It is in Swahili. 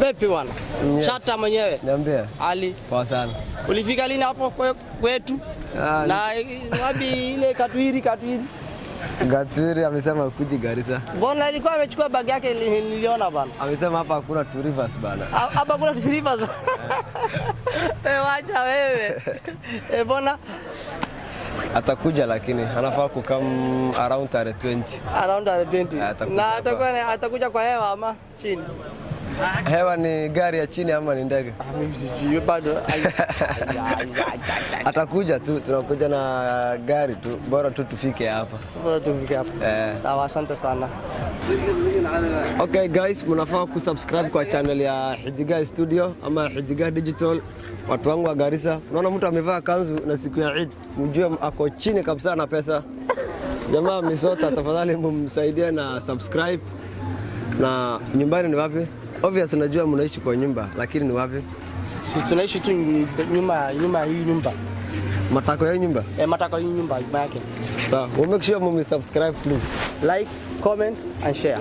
Vipi bwana? Yes. Chata mwenyewe. Niambie. Ali. Poa sana. Ulifika lini hapo kwetu? Na wapi ile Katwiri? Gatwiri amesema kuji Garissa. Mbona alikuwa amechukua bag yake niliona bana. Amesema hapa hakuna Two Rivers bana. Hapa kuna Two Rivers. Wacha wewe. Mbona atakuja lakini anafaa kukam around 20. Around 20. Na atakuja kwa hewa ama chini? Hewa ni gari ya chini ama ni ndege? Mimi sijui bado. Atakuja tu, tunakuja na gari tu, bora tu tufike hapa. Sawa, asante sana. Okay guys, mnafaa kusubscribe kwa channel ya Hidiga Studio ama Hidiga Digital. Watu wangu wa Garissa, unaona mtu amevaa kanzu na siku ya Eid, mjue ako chini kabisa na pesa. Jamaa Misota, tafadhali mumsaidie na subscribe. Na nyumbani ni wapi? Obviously najua mnaishi kwa nyumba, lakini ni wapi? Si tunaishi tu nyuma hii nyumba. Matako ya nyumba? Matako ya nyumba yake. So, make sure mumsubscribe please. Like, comment and share.